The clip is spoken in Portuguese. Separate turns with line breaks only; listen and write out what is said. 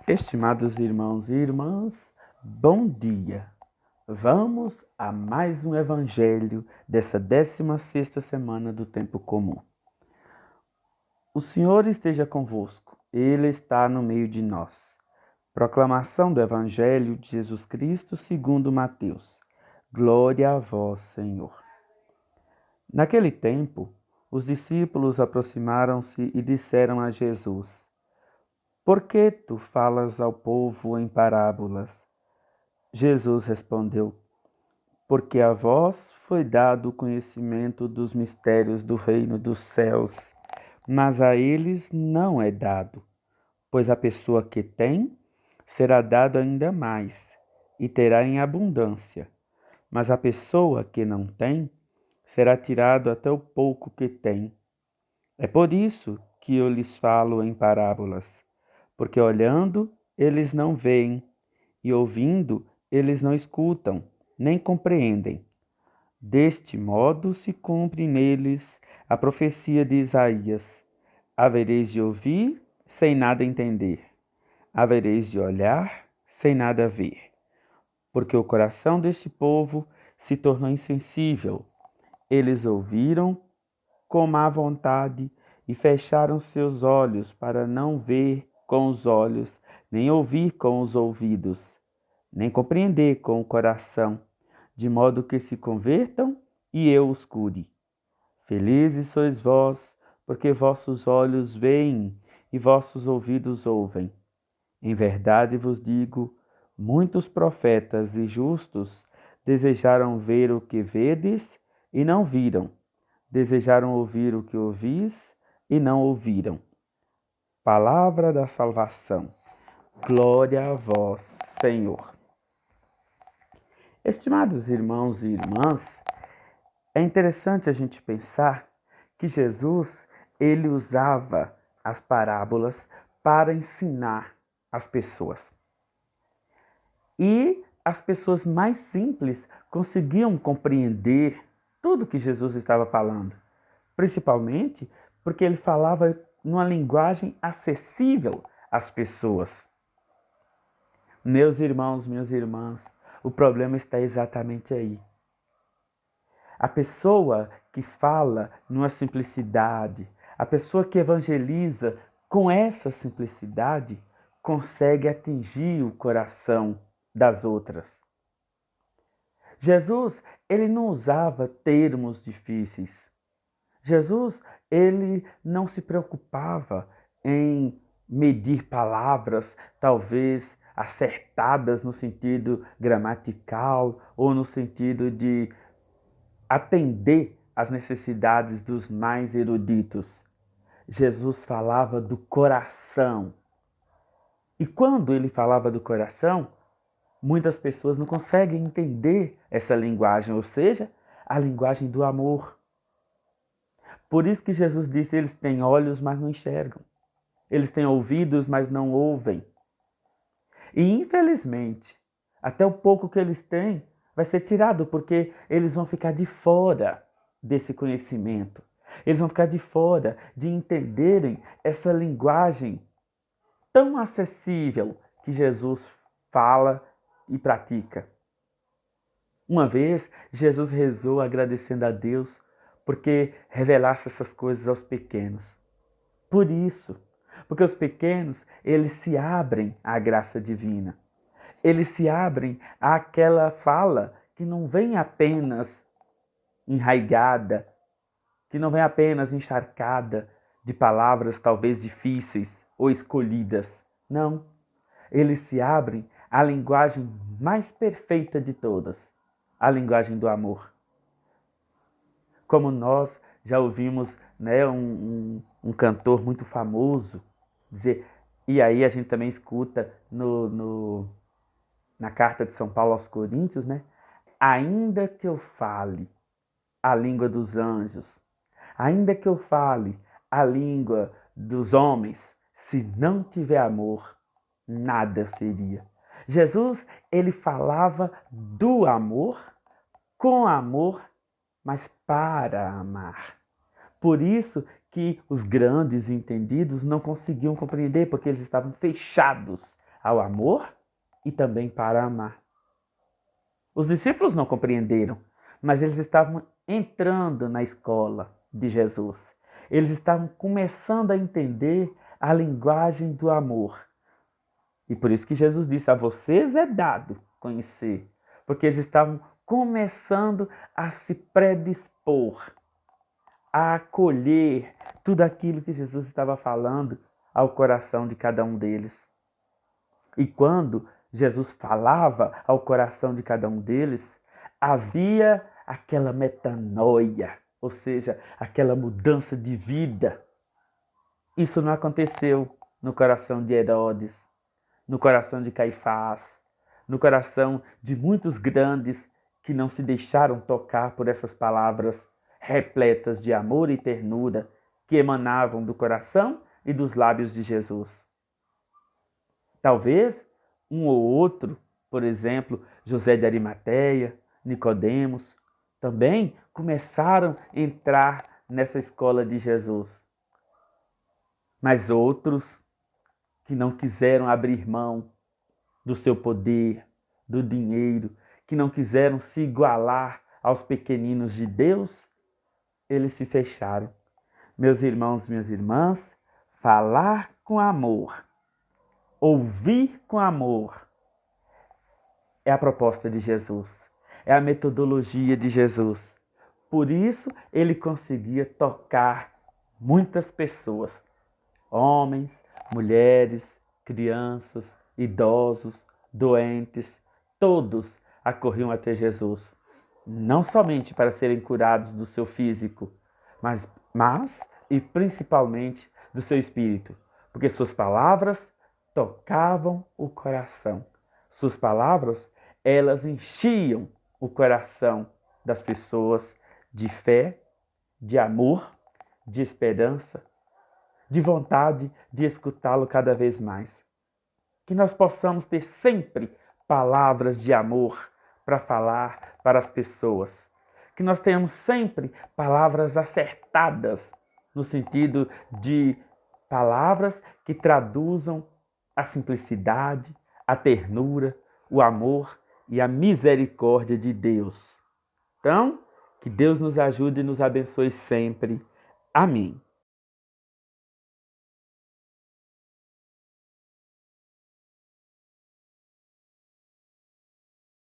Estimados irmãos e irmãs, bom dia! Vamos a mais um evangelho dessa 16ª semana do tempo comum. O Senhor esteja convosco, Ele está no meio de nós. Proclamação do Evangelho de Jesus Cristo segundo Mateus. Glória a vós, Senhor. Naquele tempo, os discípulos aproximaram-se e disseram a Jesus: Por que tu falas ao povo em parábolas? Jesus respondeu: Porque a vós foi dado o conhecimento dos mistérios do reino dos céus, mas a eles não é dado, pois a pessoa que tem será dado ainda mais e terá em abundância, mas a pessoa que não tem será tirado até o pouco que tem. É por isso que eu lhes falo em parábolas, porque olhando eles não veem e ouvindo eles não escutam, nem compreendem. Deste modo se cumpre neles a profecia de Isaías: havereis de ouvir sem nada entender, havereis de olhar sem nada ver, porque o coração deste povo se tornou insensível. Eles ouviram com má vontade e fecharam seus olhos para não ver com os olhos, nem ouvir com os ouvidos, nem compreender com o coração, de modo que se convertam e eu os cure. Felizes sois vós, porque vossos olhos veem e vossos ouvidos ouvem. Em verdade vos digo, muitos profetas e justos desejaram ver o que vedes e não viram, desejaram ouvir o que ouvis e não ouviram. Palavra da salvação. Glória a vós, Senhor. Estimados irmãos e irmãs, é interessante a gente pensar que Jesus, ele usava as parábolas para ensinar as pessoas. E as pessoas mais simples conseguiam compreender tudo que Jesus estava falando, principalmente porque ele falava numa linguagem acessível às pessoas. Meus irmãos, minhas irmãs, o problema está exatamente aí. A pessoa que fala numa simplicidade, a pessoa que evangeliza com essa simplicidade, consegue atingir o coração das outras. Jesus, ele não usava termos difíceis. Jesus, ele não se preocupava em medir palavras, talvez acertadas no sentido gramatical ou no sentido de atender às necessidades dos mais eruditos. Jesus falava do coração. E quando ele falava do coração, muitas pessoas não conseguem entender essa linguagem, ou seja, a linguagem do amor. Por isso que Jesus disse: eles têm olhos, mas não enxergam. Eles têm ouvidos, mas não ouvem. E infelizmente, até o pouco que eles têm vai ser tirado, porque eles vão ficar de fora desse conhecimento. Eles vão ficar de fora de entenderem essa linguagem tão acessível que Jesus fala e pratica. Uma vez, Jesus rezou agradecendo a Deus porque revelasse essas coisas aos pequenos. Por isso, porque os pequenos, eles se abrem à graça divina. Eles se abrem àquela fala que não vem apenas enraigada, que não vem apenas encharcada de palavras talvez difíceis ou escolhidas. Não. Eles se abrem à linguagem mais perfeita de todas, a linguagem do amor. Como nós já ouvimos, né, um cantor muito famoso dizer, e aí a gente também escuta na carta de São Paulo aos Coríntios, né? Ainda que eu fale a língua dos anjos, ainda que eu fale a língua dos homens, se não tiver amor, nada seria. Jesus, ele falava do amor, com amor, mas para amar. Por isso que os grandes entendidos não conseguiam compreender, porque eles estavam fechados ao amor e também para amar. Os discípulos não compreenderam, mas eles estavam entrando na escola de Jesus. Eles estavam começando a entender a linguagem do amor. E por isso que Jesus disse: a vocês é dado conhecer, porque eles estavam começando a se predispor, a acolher tudo aquilo que Jesus estava falando ao coração de cada um deles. E quando Jesus falava ao coração de cada um deles, havia aquela metanoia, ou seja, aquela mudança de vida. Isso não aconteceu no coração de Herodes, no coração de Caifás, no coração de muitos grandes que não se deixaram tocar por essas palavras repletas de amor e ternura que emanavam do coração e dos lábios de Jesus. Talvez um ou outro, por exemplo, José de Arimateia, Nicodemos, também começaram a entrar nessa escola de Jesus. Mas outros que não quiseram abrir mão do seu poder, do dinheiro, que não quiseram se igualar aos pequeninos de Deus, eles se fecharam. Meus irmãos, minhas irmãs, falar com amor, ouvir com amor, é a proposta de Jesus, é a metodologia de Jesus. Por isso, ele conseguia tocar muitas pessoas, homens, mulheres, crianças, idosos, doentes, todos acorriam até Jesus, não somente para serem curados do seu físico, mas e principalmente do seu espírito, porque suas palavras tocavam o coração. Suas palavras, elas enchiam o coração das pessoas de fé, de amor, de esperança, de vontade de escutá-lo cada vez mais. Que nós possamos ter sempre palavras de amor para falar para as pessoas. Que nós tenhamos sempre palavras acertadas, no sentido de palavras que traduzam a simplicidade, a ternura, o amor e a misericórdia de Deus. Então, que Deus nos ajude e nos abençoe sempre. Amém.